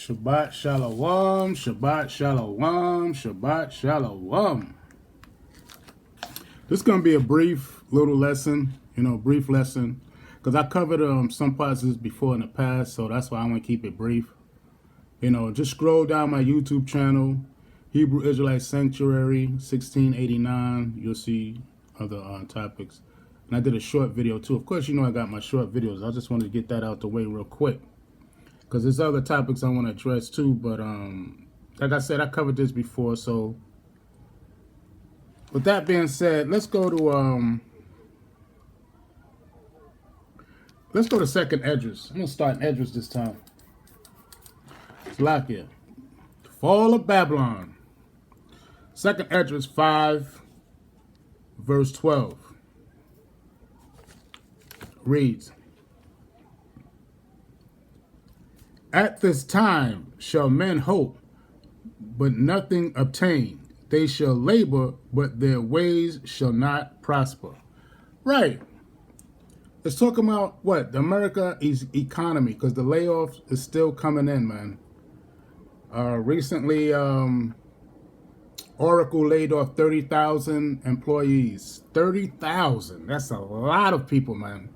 Shabbat Shalom, Shabbat Shalom, Shabbat Shalom. This is going to be a brief little lesson, brief lesson. Because I covered some parts of this before in the past, so that's why I want to keep it brief. Just scroll down my YouTube channel, Hebrew Israelite Sanctuary, 1689. You'll see other topics. And I did a short video too. Of course, I got my short videos. I just wanted to get that out the way real quick. Because there's other topics I want to address too, but like I said, I covered this before. So with that being said, let's go to second Esdras. I'm gonna start in Esdras this time. It's like it. Fall of Babylon. Second Esdras 5, verse 12 reads. At this time shall men hope, but nothing obtain. They shall labor, but their ways shall not prosper. Right. Let's talk about what? The America is economy, because the layoffs is still coming in, man. Recently, Oracle laid off 30,000 employees. 30,000. That's a lot of people, man.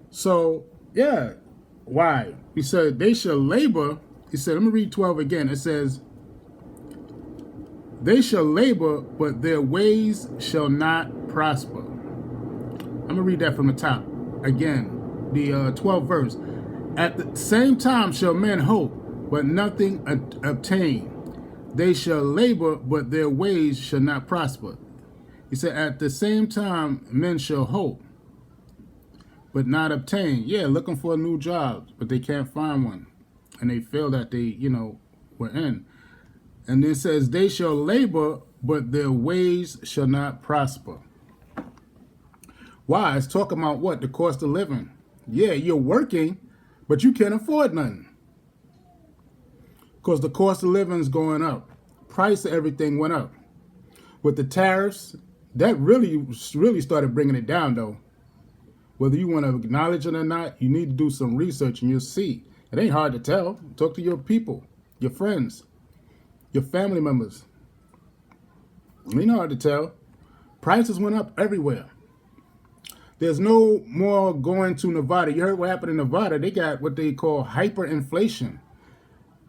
So, yeah. Why? He said, they shall labor. He said, let me read 12 again. It says, they shall labor, but their ways shall not prosper. I'm going to read that from the top. Again, the 12th verse. At the same time shall men hope, but nothing obtain. They shall labor, but their ways shall not prosper. He said, at the same time men shall hope, but not obtain. Yeah, looking for a new job, but they can't find one. And they feel that they, were in. And it says, they shall labor, but their ways shall not prosper. Why? It's talking about what? The cost of living. Yeah, you're working, but you can't afford nothing. Because the cost of living is going up. Price of everything went up. With the tariffs, that really started bringing it down, though. Whether you want to acknowledge it or not, you need to do some research and you'll see. It ain't hard to tell. Talk to your people, your friends, your family members. It ain't hard to tell. Prices went up everywhere. There's no more going to Nevada. You heard what happened in Nevada. They got what they call hyperinflation.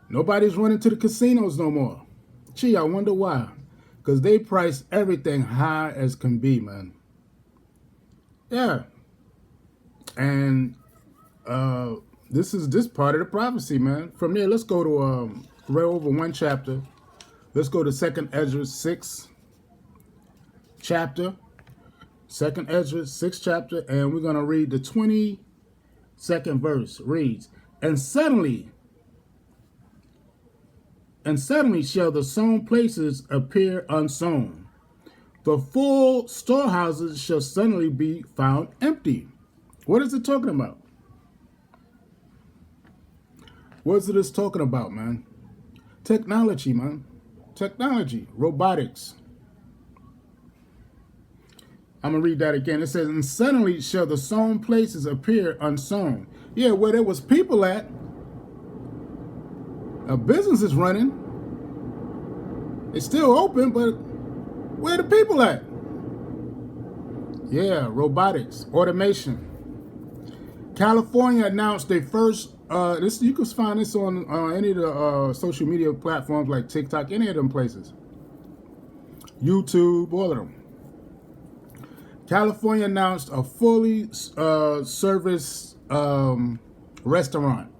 Nobody's running to the casinos no more. Gee, I wonder why. Because they price everything high as can be, man. Yeah. And this part of the prophecy, man. From there, let's go to right over one chapter. Let's go to second Esdras 6 chapter. Second Esdras 6 chapter, and we're gonna read the 22nd verse. Reads, and suddenly shall the sown places appear unsown. The full storehouses shall suddenly be found empty. What is it talking about? What is it talking about, man? Technology, man. Technology. Robotics. I'm going to read that again. It says, and suddenly shall the sown places appear unsown. Yeah, where there was people at, a business is running. It's still open, but where the people at? Yeah, robotics, automation. California announced their first, you can find this on any of the social media platforms like TikTok, any of them places. YouTube, all of them. California announced a fully service restaurant.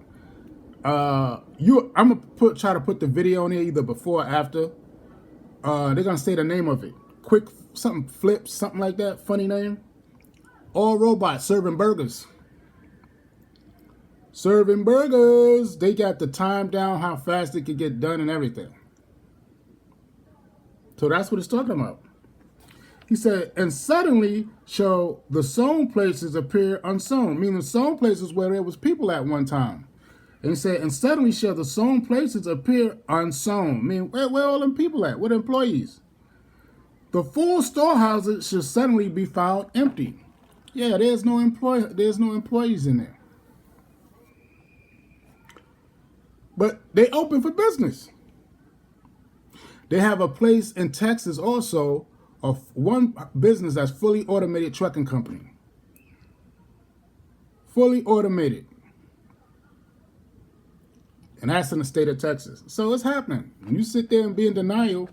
I'm gonna try to put the video on here either before or after. They're gonna say the name of it. Quick something flips, something like that. Funny name. All robots serving burgers. Serving burgers. They got the time down, how fast it could get done and everything. So that's what it's talking about. He said, and suddenly shall the sown places appear unsown. Meaning sown places where there was people at one time. And he said, and suddenly shall the sown places appear unsown. Meaning, where all them people at? What employees? The full storehouses shall suddenly be found empty. Yeah, there's no employees in there. But they open for business. They have a place in Texas also of one business that's fully automated trucking company. Fully automated. And that's in the state of Texas. So it's happening. When you sit there and be in denial,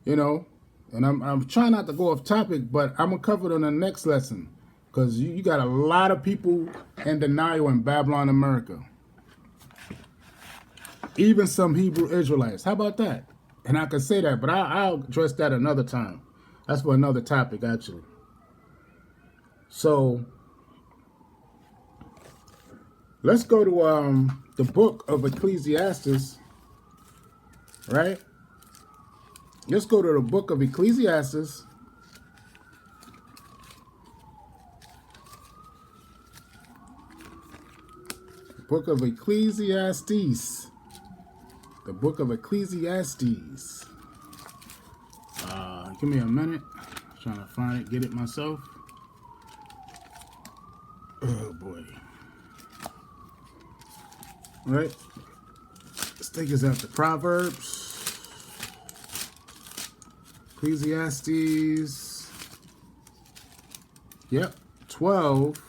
you know, and I'm trying not to go off topic, but I'm going to cover it on the next lesson. Because you got a lot of people in denial in Babylon, America. Even some Hebrew Israelites. How about that? And I can say that, but I'll address that another time. That's for another topic, actually. So, let's go to the book of Ecclesiastes, right? Let's go to the book of Ecclesiastes. Book of Ecclesiastes. The book of Ecclesiastes. Give me a minute. I'm trying to find it, get it myself. Oh boy. All right. Let's take us out to Proverbs. Ecclesiastes. Yep. 12.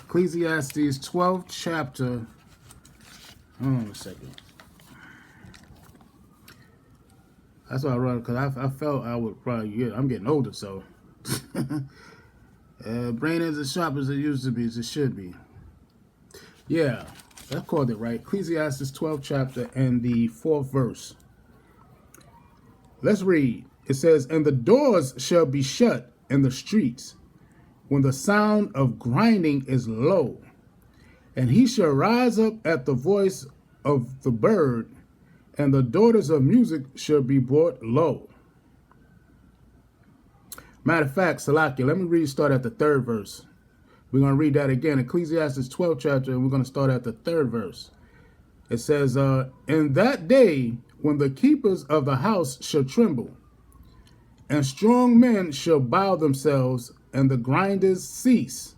Ecclesiastes 12th chapter. Hold on a second. That's what I wrote because I felt I would probably get. I'm getting older, so brain isn't as sharp as it used to be, as it should be. Yeah, I called it right. Ecclesiastes 12th chapter and the 4th verse. Let's read. It says, "And the doors shall be shut in the streets, when the sound of grinding is low, and he shall rise up at the voice of the bird, and the daughters of music shall be brought low." Matter of fact, Salakia, let me start at the 3rd verse. We're going to read that again. Ecclesiastes 12th chapter, and we're going to start at the 3rd verse. It says, "In that day, when the keepers of the house shall tremble, and strong men shall bow themselves, and the grinders cease,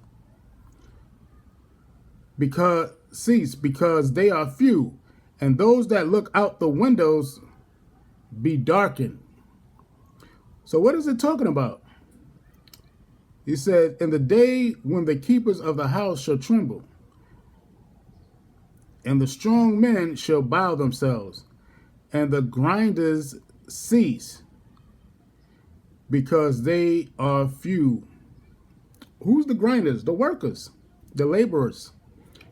because they are few, and those that look out the windows be darkened." So what is it talking about? He said, "In the day when the keepers of the house shall tremble, and the strong men shall bow themselves, and the grinders cease, because they are few." Who's the grinders? The workers, the laborers,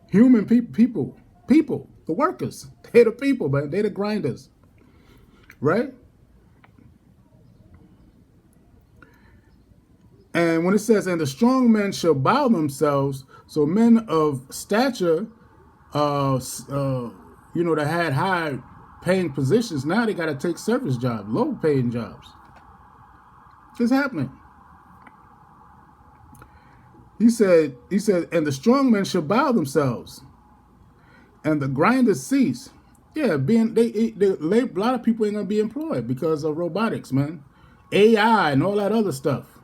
human people, the workers. They're the people, man. They're the grinders, right? And when it says, "and the strong men shall bow themselves," so men of stature, that had high paying positions, now they got to take service jobs, low paying jobs. It's happening. He said, "And the strong men shall bow themselves, and the grinders cease." Yeah, a lot of people ain't gonna be employed because of robotics, man, AI, and all that other stuff.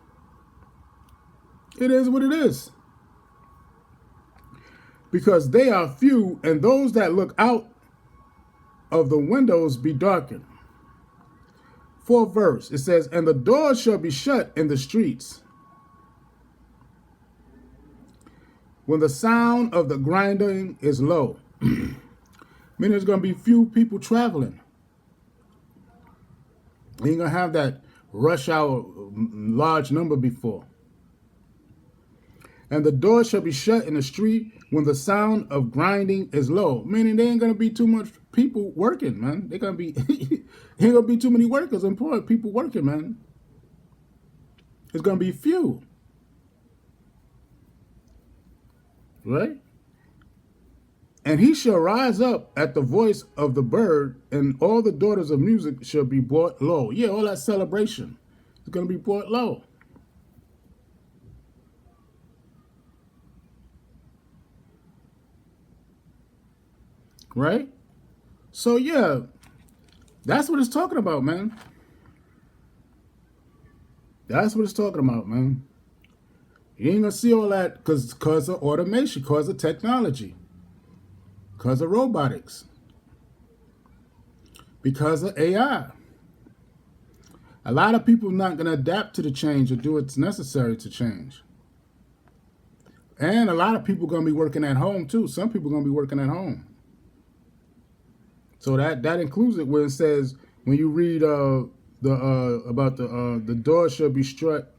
It is what it is. Because they are few, and those that look out of the windows be darkened. 4th verse, it says, "And the doors shall be shut in the streets, when the sound of the grinding is low." Meaning there's going to be few people traveling. You ain't going to have that rush hour large number before. "And the door shall be shut in the street when the sound of grinding is low." Meaning there ain't going to be too much people working, man. They're going to be, ain't going to be too many workers employed, people working, man. It's going to be few. Right? "And he shall rise up at the voice of the bird, and all the daughters of music shall be brought low." Yeah, all that celebration is going to be brought low. Right? So, yeah, that's what it's talking about, man. That's what it's talking about, man. You ain't gonna see all that because of automation, because of technology, because of robotics, because of AI. A lot of people not gonna adapt to the change or do what's necessary to change. And a lot of people gonna be working at home too. Some people gonna be working at home. So that includes it when it says when you read the about the door shall be shut.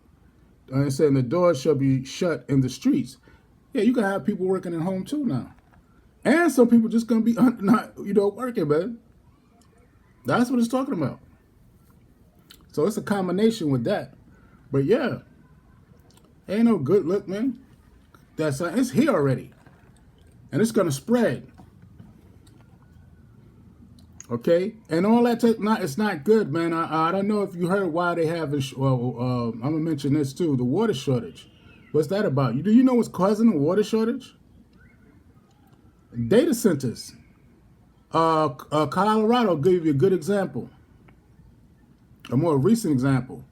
It said the doors shall be shut in the streets. Yeah, you can have people working at home too now, and some people just gonna be not working, man. That's what it's talking about. So it's a combination with that. But yeah, ain't no good look, man. It's here already, and it's gonna spread. Okay, and all that it's not good, man. I don't know if you heard why they have. I'm gonna mention this too: the water shortage. What's that about? Do you know what's causing the water shortage? Data centers. Colorado gave you a good example, a more recent example,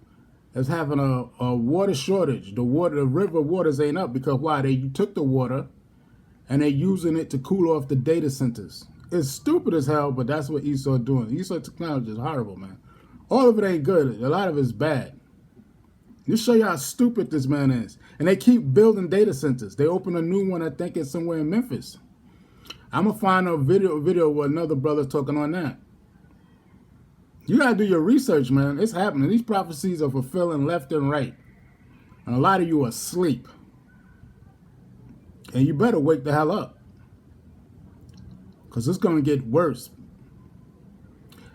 as having a water shortage. The river waters ain't up because why? They took the water and they're using it to cool off the data centers. It's stupid as hell, but that's what Esau doing. Esau technology is horrible, man. All of it ain't good. A lot of it's bad. Just show you how stupid this man is. And they keep building data centers. They open a new one, I think it's somewhere in Memphis. I'm going to find a video with another brother talking on that. You got to do your research, man. It's happening. These prophecies are fulfilling left and right. And a lot of you are asleep. And you better wake the hell up. Because it's going to get worse.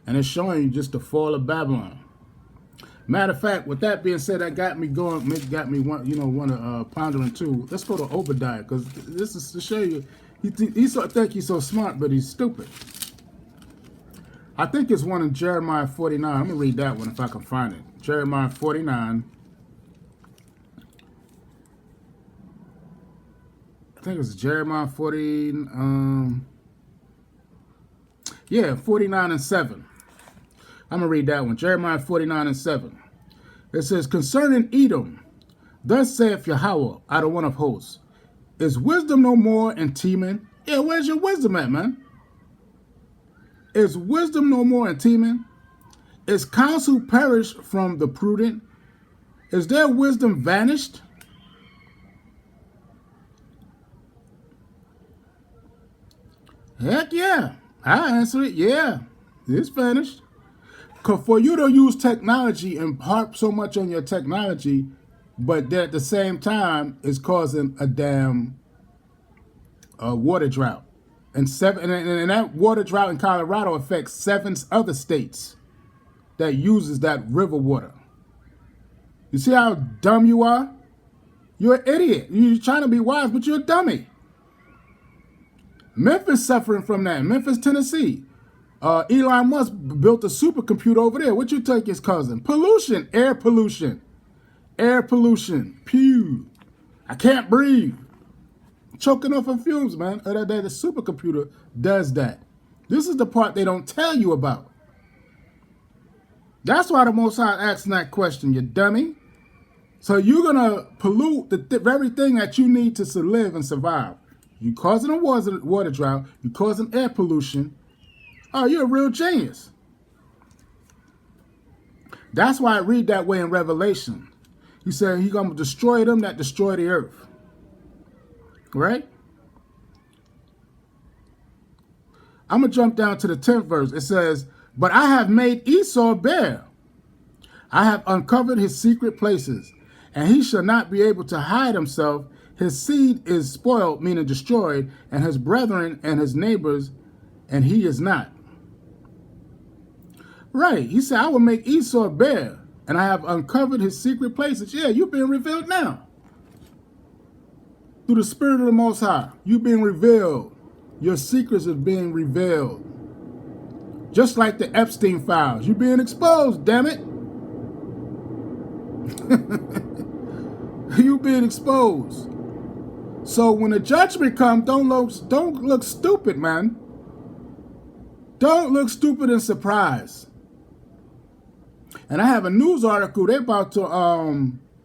And it's showing you just the fall of Babylon. Matter of fact, with that being said, that got me pondering too. Let's go to Obadiah, because this is to show you, he think he's so smart, but he's stupid. I think it's one in Jeremiah 49. I'm going to read that one if I can find it. Jeremiah 49. I think it's Jeremiah 40. 49 and 7. I'm going to read that one. Jeremiah 49 and 7. It says, concerning Edom, thus saith Yahweh, out of one of hosts, is wisdom no more in Teman? Yeah, where's your wisdom at, man? Is wisdom no more in Teman? Is counsel perished from the prudent? Is their wisdom vanished? Heck yeah. I answer it, yeah. It's vanished. Because for you to use technology and harp so much on your technology, but at the same time is causing a damn water drought. And that water drought in Colorado affects 7 other states that uses that river water. You see how dumb you are? You're an idiot. You're trying to be wise, but you're a dummy. Memphis suffering from that. Memphis, Tennessee. Elon Musk built a supercomputer over there. What you think is causing? Pollution. Air pollution. Air pollution. Pew. I can't breathe. Choking off of fumes, man. The supercomputer does that. This is the part they don't tell you about. That's why the Most High asking that question, you dummy. So you're going to pollute the very thing that you need to live and survive. You're causing a water drought. You're causing air pollution. Oh, you're a real genius. That's why I read that way in Revelation. He said he's going to destroy them that destroy the earth. Right? I'm going to jump down to the 10th verse. It says, but I have made Esau bare. I have uncovered his secret places, and he shall not be able to hide himself. His seed is spoiled, meaning destroyed, and his brethren and his neighbors, and he is not. Right. He said, I will make Esau bare, and I have uncovered his secret places. Yeah, you're being revealed now. Through the Spirit of the Most High, you're being revealed. Your secrets are being revealed. Just like the Epstein files. You're being exposed, damn it. You're being exposed. So when the judgment comes, don't look stupid, man. Don't look stupid and surprised. And I have a news article. They're about to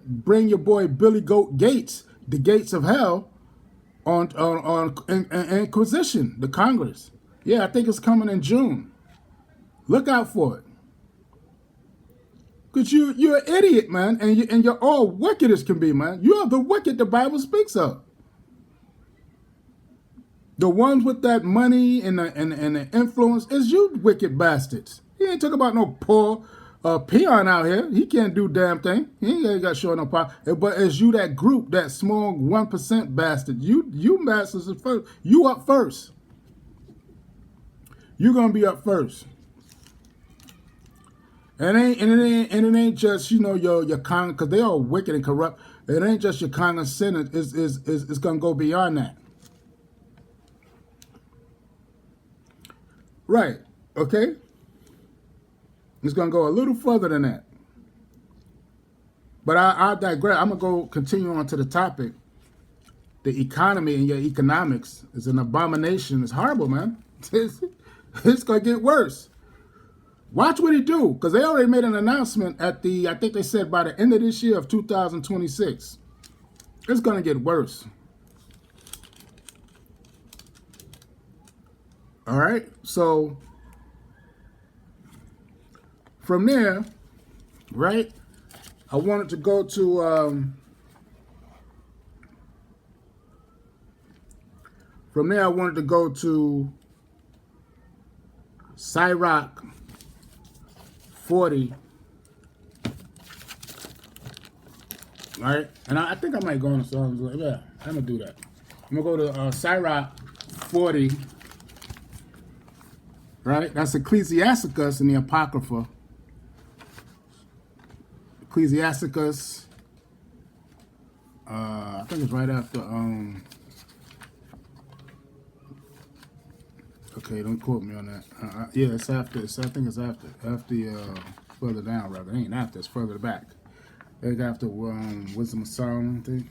bring your boy Billy Goat Gates, the gates of hell, on Inquisition, the Congress. Yeah, I think it's coming in June. Look out for it. Because you're an idiot, man, and you're all wicked as can be, man. You are the wicked the Bible speaks of. The ones with that money and the influence is you wicked bastards. He ain't talking about no poor peon out here. He can't do damn thing. He ain't got showing no power. But as you, that group, that small 1% bastard, you bastards is first. You up first. You're gonna be up first. And it ain't just, you know, your con, because they all wicked and corrupt. It ain't just your common sin. It's gonna go beyond that. Right. Okay. It's gonna go a little further than that. But I digress. I'm gonna go continue on to the topic. The economy and your economics is an abomination. It's horrible, man. It's gonna get worse. Watch what he do, because they already made an announcement at I think they said by the end of this year of 2026, it's gonna get worse. All right. So from there, right, I wanted to go to from there I wanted to go to Sirach 40. All right, and I think I might go on the songs. Yeah, I'm gonna do that. I'm gonna go to Sirach 40. Right, that's Ecclesiasticus in the Apocrypha. Ecclesiasticus. I think it's right after. Okay, don't quote me on that. Yeah, it's after. I think it's after. Further down, rather. It ain't after. It's further back. It's after Wisdom of Solomon, I think.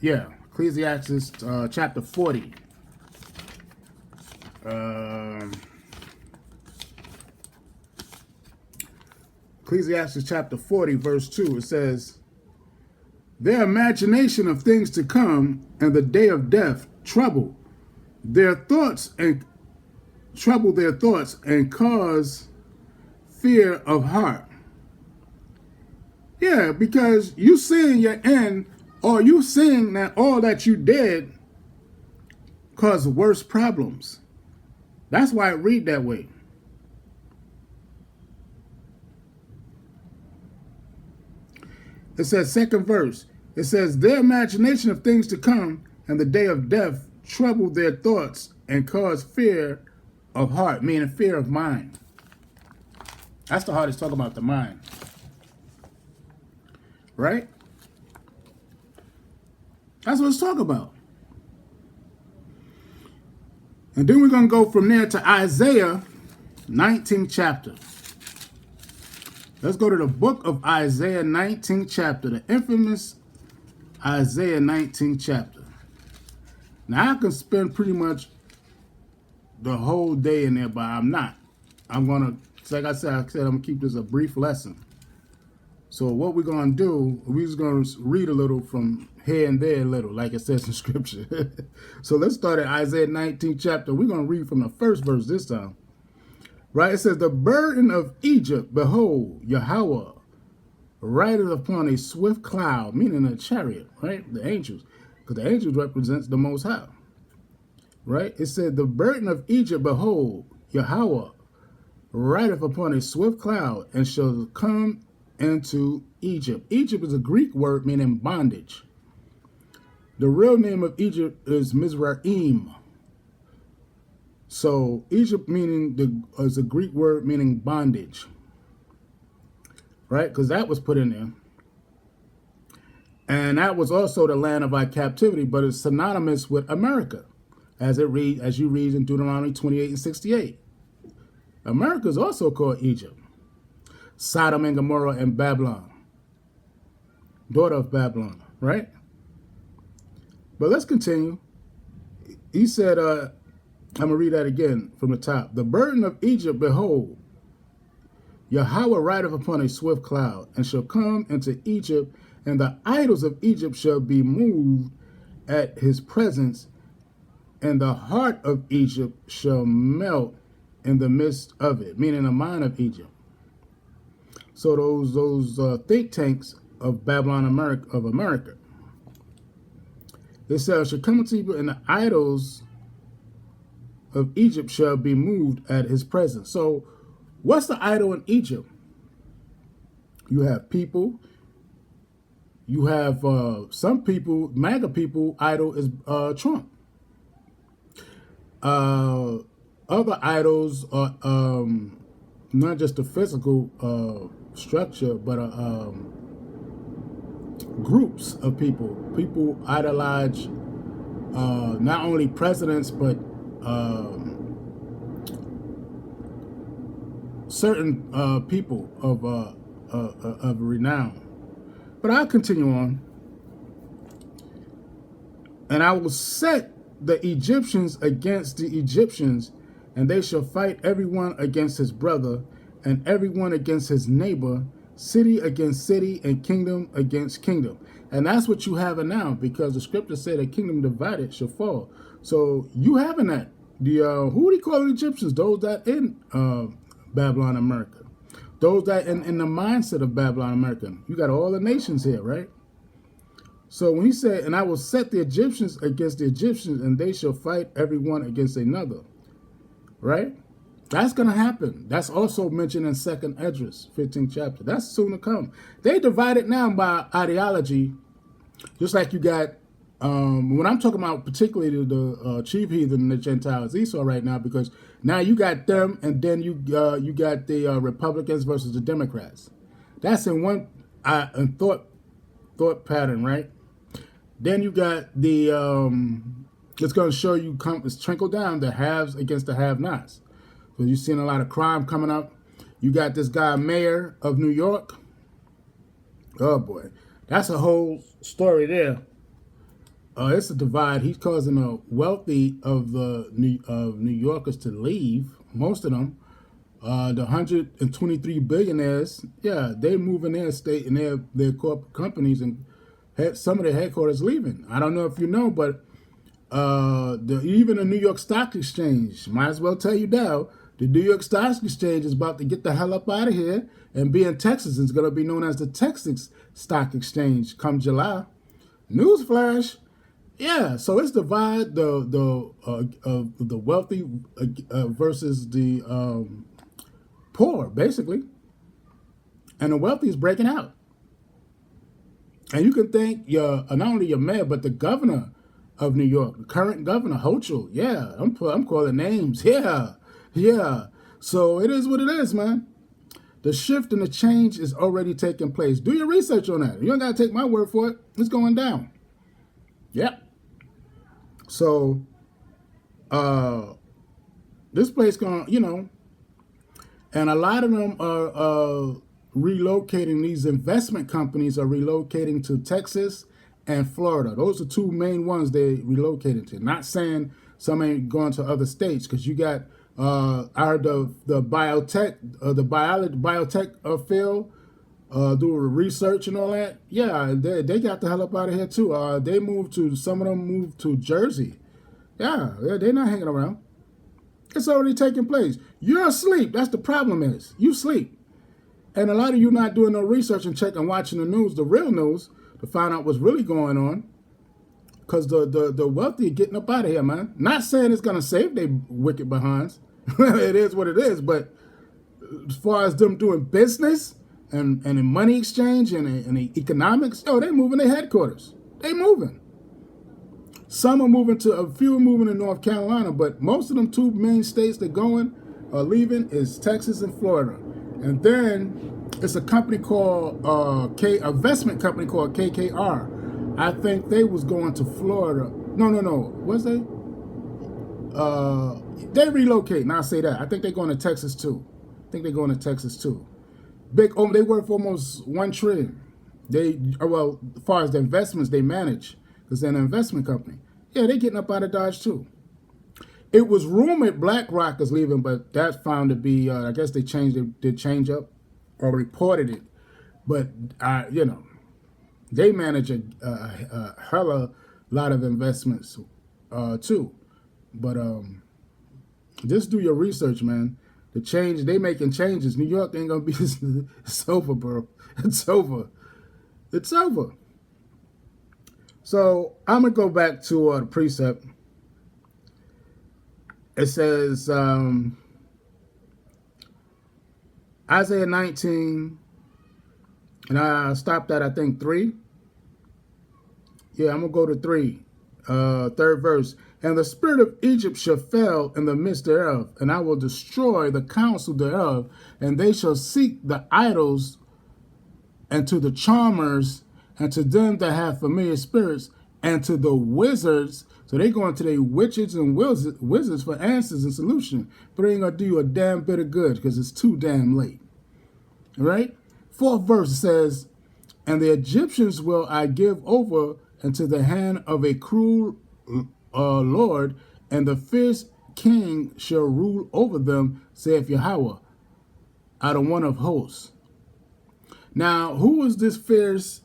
Yeah, Ecclesiastes chapter 40. Ecclesiastes chapter 40, verse 2. It says, "Their imagination of things to come and the day of death trouble their thoughts and cause fear of heart." Yeah, because you seeing your end, or you seeing that all that you did cause worse problems. That's why it read that way. It says, second verse, it says, "Their imagination of things to come and the day of death trouble their thoughts and cause fear of heart," meaning fear of mind. That's the hardest talk about, the mind. Right? That's what it's talking about. And then we're going to go from there to Isaiah 19th chapter. Let's go to the book of Isaiah 19th chapter, the infamous Isaiah 19th chapter. Now, I can spend pretty much the whole day in there, but I'm not. I'm going to, like I said, I'm going to keep this a brief lesson. So what we're going to do, we're just going to read a little from here and there a little, like it says in Scripture. So let's start at Isaiah 19th chapter. We're going to read from the first verse this time. Right? It says, "The burden of Egypt, behold, Yahweh rideth upon a swift cloud," meaning a chariot, right? The angels, because the angels represents the Most High. Right? It said, "The burden of Egypt, behold, Yahweh rideth upon a swift cloud, and shall come into Egypt." Egypt is a Greek word meaning bondage. The real name of Egypt is Mizraim. So Egypt is a Greek word meaning bondage. Right? Because that was put in there. And that was also the land of our captivity, but it's synonymous with America, as you read in Deuteronomy 28 and 68. America is also called Egypt. Sodom and Gomorrah and Babylon. Daughter of Babylon, right? But let's continue. He said, I'm going to read that again from the top. "The burden of Egypt, behold, Yahweh rideth upon a swift cloud, and shall come into Egypt, and the idols of Egypt shall be moved at his presence, and the heart of Egypt shall melt in the midst of it, meaning the mind of Egypt. So those think tanks of Babylon America, it says, shall come into Egypt, and the idols of Egypt shall be moved at his presence. So what's the idol in Egypt? You have people. You have some people, MAGA people, idol is Trump. Other idols are not just the physical structure, but groups of people. People idolize not only presidents, but certain people of renown. But I'll continue on. And I will set the Egyptians against the Egyptians, and they shall fight everyone against his brother, and everyone against his neighbor, city against city, and kingdom against kingdom. And that's what you have now, because the scripture said a kingdom divided shall fall. So you having that. Who do you call the Egyptians? Those that in Babylon America. Those that in the mindset of Babylon America. You got all the nations here, right? So when he said, and I will set the Egyptians against the Egyptians, and they shall fight everyone against another, right? That's going to happen. That's also mentioned in 2nd Esdras, 15th chapter. That's soon to come. They divide it now by ideology, just like you got, when I'm talking about particularly the chief heathen and the Gentiles, Esau right now, because now you got them, and then you got the Republicans versus the Democrats. That's in one thought pattern, right? Then you got the, it's going to show you, it's trickle down, the haves against the have-nots. So you're seeing a lot of crime coming up. You got this guy, mayor of New York. Oh, boy. That's a whole story there. It's a divide. He's causing the wealthy of New Yorkers to leave, most of them. The 123 billionaires, yeah, they move in their state and their corporate companies, and some of their headquarters leaving. I don't know if you know, but even the New York Stock Exchange, might as well tell you now, the New York Stock Exchange is about to get the hell up out of here and be in Texas. It's going to be known as the Texas Stock Exchange come July. Newsflash. Yeah, so it's divide the wealthy versus the poor, basically. And the wealthy is breaking out. And you can thank not only your mayor, but the governor of New York, the current governor, Hochul. Yeah, I'm calling names. Yeah. So it is what it is, man. The shift and the change is already taking place. Do your research on that. You don't got to take my word for it. It's going down. Yep. So, this place going, and a lot of them are relocating. These investment companies are relocating to Texas and Florida. Those are two main ones they relocated to. Not saying some ain't going to other states, because you got I heard the biotech field doing research and all that. Yeah, they got the hell up out of here too. Some of them moved to Jersey. Yeah, they're not hanging around. It's already taking place. You're asleep. That's the problem is. You sleep. And a lot of you not doing no research and checking, watching the news, the real news, to find out what's really going on. Because the wealthy are getting up out of here, man. Not saying it's going to save their wicked behinds. It is what it is. But as far as them doing business and in money exchange and the economics, they moving their headquarters. They moving. Some are moving a few are moving to North Carolina, but most of them two main states they're going or leaving is Texas and Florida. And then it's a company called investment company called KKR. I think they was going to Florida. No. Was they? They relocate. Now I say that. I think they're going to Texas too. Big. They worth almost $1 trillion. As far as the investments they manage, because they're an investment company. Yeah, they're getting up out of Dodge too. It was rumored BlackRock is leaving, but that's found to be. I guess they did change up or reported it. But they manage a hella lot of investments too. But just do your research, man. The change they making changes. New York ain't gonna be. It's over, bro. It's over. It's over. So I'm gonna go back to the precept. It says Isaiah 19, and I stopped at I think 3. Yeah, I'm gonna go to 3. Third verse. And the spirit of Egypt shall fail in the midst thereof, and I will destroy the counsel thereof, and they shall seek the idols and to the charmers and to them that have familiar spirits and to the wizards. So they going to their witches and wizards for answers and solution, but it ain't gonna do you a damn bit of good because it's too damn late. All right. Fourth verse says, and the Egyptians will I give over into the hand of a cruel Lord, and the fierce king shall rule over them, saith Yahweh, out of one of hosts. Now, who is this fierce?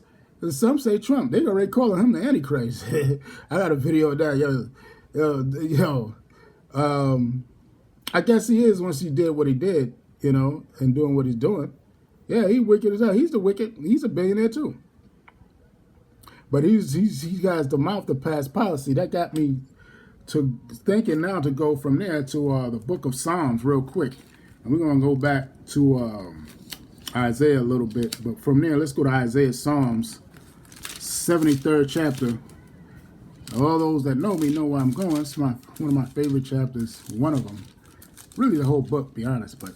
Some say Trump. They already calling him the Antichrist. I got a video of that. I guess he is once he did what he did, and doing what he's doing. Yeah, he wicked as hell. He's the wicked. He's a billionaire too. But he got the mouth to pass policy. That got me to thinking now to go from there to the book of Psalms real quick. And we're going to go back to Isaiah a little bit. But from there, let's go to Isaiah Psalms, 73rd chapter. All those that know me know where I'm going. It's one of my favorite chapters, one of them. Really the whole book, to be honest. But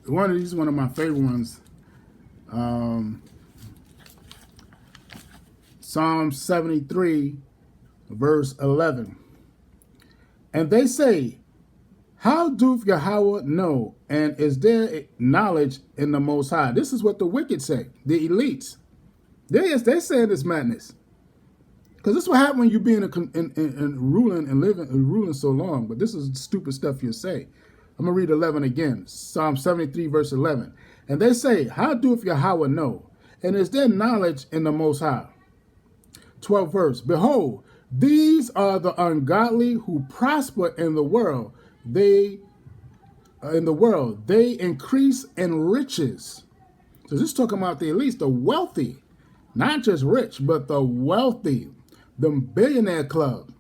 one of these is one of my favorite ones. Psalm 73, verse 11. And they say, how doth Yahweh know? And is there knowledge in the Most High? This is what the wicked say, the elites. They're saying this madness. Because this is what happens when you be in ruling and ruling so long. But this is stupid stuff you say. I'm going to read 11 again. Psalm 73, verse 11. And they say, how doth Yahweh know? And is there knowledge in the Most High? 12th verse. Behold, these are the ungodly who prosper in the world. They increase in riches. So this is talking about the elites, the wealthy, not just rich, but the wealthy, them billionaire club,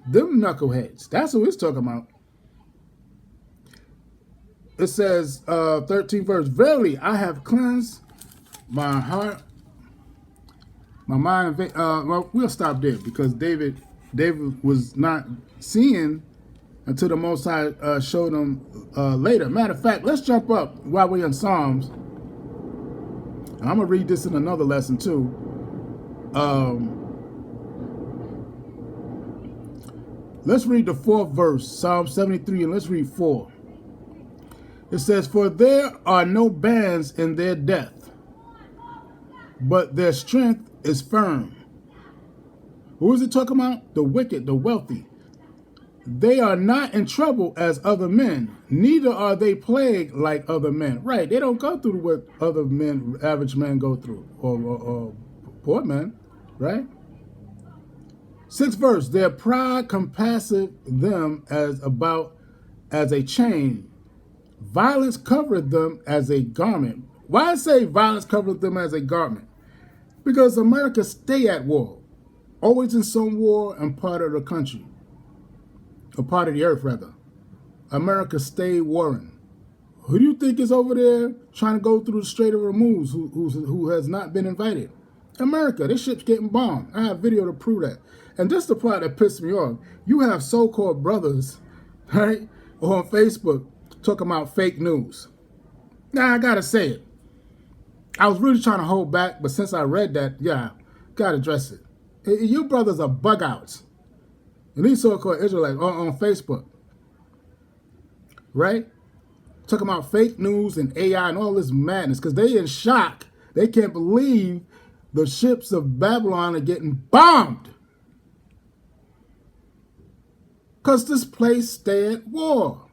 them knuckleheads. That's what it's talking about. It says, 13th verse, verily I have cleansed my heart, my mind. Well, we'll stop there because David was not seeing until the Most High showed him later. Matter of fact, let's jump up while we're in Psalms. I'm going to read this in another lesson too. Let's read the 4th verse, Psalm 73, and let's read 4. It says, for there are no bands in their death, but their strength is firm. Who is it talking about? The wicked, the wealthy. They are not in trouble as other men, neither are they plagued like other men. Right, they don't go through what other men, average men go through, or poor men, right? 6th verse, their pride compasseth them as a chain. Violence covered them as a garment. Why I say violence covered them as a garment? Because America stay at war. Always in some war and part of the country. Or part of the earth, rather. America stay warring. Who do you think is over there trying to go through the Strait of Hormuz who has not been invited? America. This ship's getting bombed. I have video to prove that. And this is the part that pissed me off. You have so-called brothers, right, on Facebook talking about fake news. Now, I got to say it. I was really trying to hold back, but since I read that, yeah, got to address it. You brothers are bug outs. And these so-called Israelites on Facebook, right? Talking about fake news and AI and all this madness because they in shock. They can't believe the ships of Babylon are getting bombed. Because this place stay at war.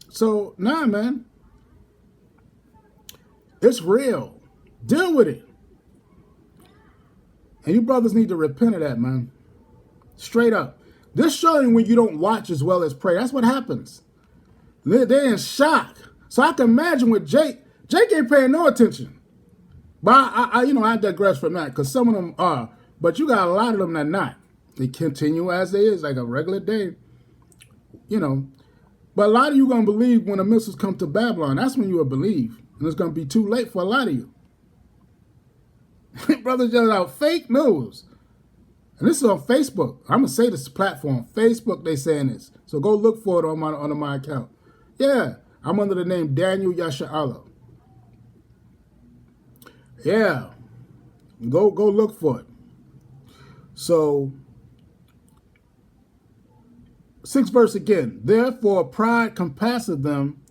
So, nah, man, it's real. Deal with it. And you brothers need to repent of that, man. Straight up. This showing when you don't watch as well as pray. That's what happens. They're in shock. So I can imagine with Jake. Jake ain't paying no attention. But I digress from that because some of them are. But you got a lot of them that not. They continue as they is, like a regular day. But a lot of you going to believe when the missiles come to Babylon. That's when you will believe. And it's going to be too late for a lot of you. Brothers just out fake news. And this is on Facebook. I'm going to say this platform. Facebook, they saying this. So go look for it on my account. Yeah, I'm under the name Daniel Yasha'Allah. Yeah, go look for it. So, 6th verse again. Therefore pride compasseth them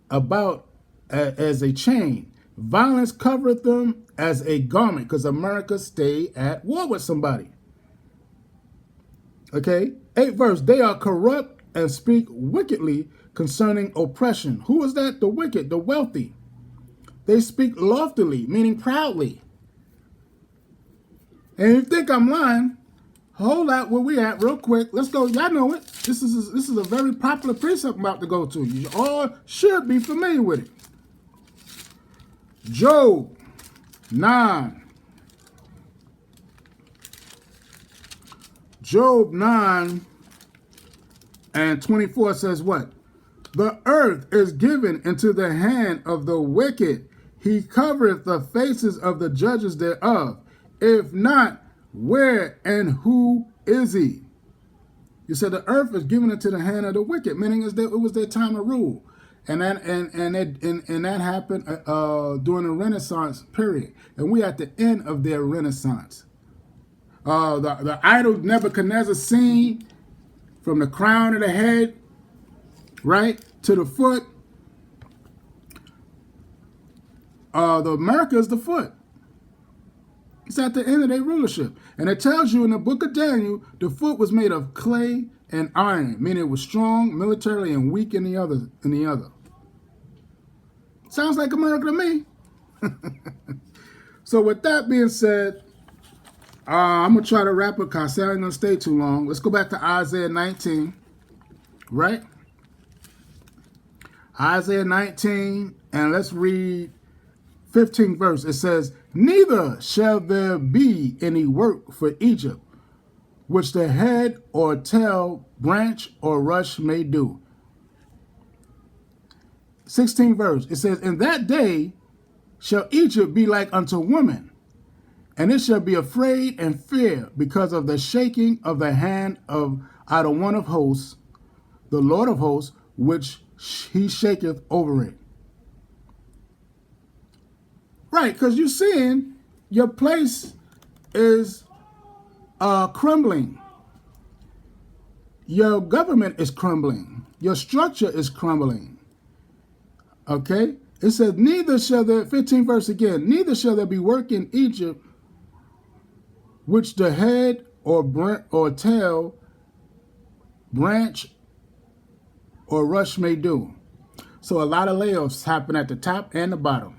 about as a chain. Violence covereth them as a garment, because America stay at war with somebody. Okay, 8th verse. They are corrupt and speak wickedly concerning oppression. Who is that? The wicked, the wealthy. They speak loftily, meaning proudly. And if you think I'm lying, hold out where we at real quick. Let's go. Y'all know it. This is a very popular precept I'm about to go to. You all should be familiar with it. Job 9. Job 9 and 24 says what? The earth is given into the hand of the wicked. He covereth the faces of the judges thereof. If not, where and who is he? You said the earth is given into the hand of the wicked, meaning it was their time of rule. And that happened during the Renaissance period. And we at the end of their Renaissance. The idol Nebuchadnezzar scene from the crown of the head, right, to the foot. The America is the foot. It's at the end of their rulership. And it tells you in the book of Daniel, the foot was made of clay and iron, meaning it was strong militarily and weak in the other. Sounds like America to me. So with that being said, I'm going to try to wrap up because I ain't going to stay too long. Let's go back to Isaiah 19, right? Isaiah 19, and let's read 15th verse. It says, neither shall there be any work for Egypt, which the head or tail, branch or rush may do. 16th verse. It says, in that day shall Egypt be like unto woman, and it shall be afraid and fear because of the shaking of the hand of out of one of hosts, the Lord of hosts, which he shaketh over it. Right, because you're seeing your place is crumbling. Your government is crumbling. Your structure is crumbling. Okay? It says, neither shall there, 15th verse again, neither shall there be work in Egypt, which the head or tail, branch or rush may do. So a lot of layoffs happen at the top and the bottom.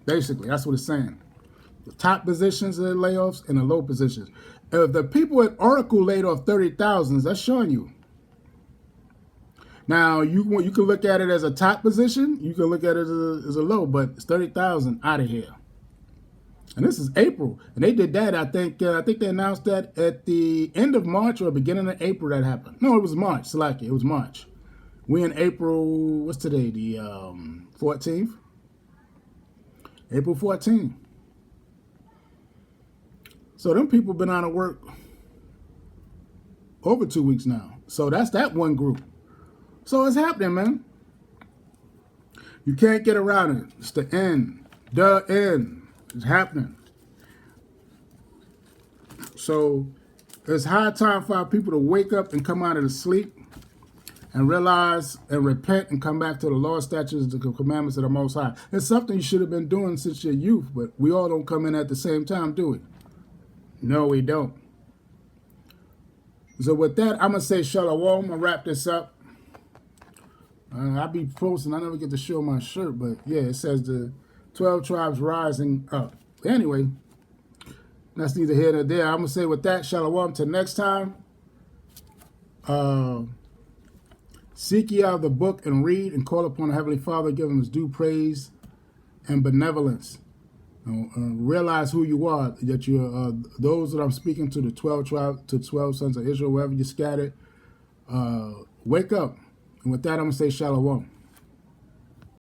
Basically, that's what it's saying. The top positions are layoffs and the low positions. If the people at Oracle laid off 30,000, that's showing you. Now, you can look at it as a top position. You can look at it as a low, but it's 30,000 out of here. And this is April. And they did that, I think they announced that at the end of March or beginning of April that happened. No, it was March. Salaki, it was March. We in April, what's today? The 14th? April 14th. So them people been out of work over 2 weeks now. So that's that one group. So it's happening, man. You can't get around it. It's the end. The end. It's happening. So it's high time for our people to wake up and come out of the sleep and realize and repent and come back to the law, statutes, the commandments of the Most High. It's something you should have been doing since your youth, but we all don't come in at the same time, do we? No, we don't. So with that, I'm going to say shalom. I'm going to wrap this up. I be posting. I never get to show my shirt, but yeah, it says the 12 tribes rising up. Anyway, that's neither here nor there. I'm gonna say with that, shalom. Till next time. Seek ye out the book and read and call upon the Heavenly Father, give him his due praise and benevolence. Realize who you are, that you are those that I'm speaking to, the 12 tribes, to 12 sons of Israel, wherever you're scattered. Wake up. And with that, I'm going to say shalom.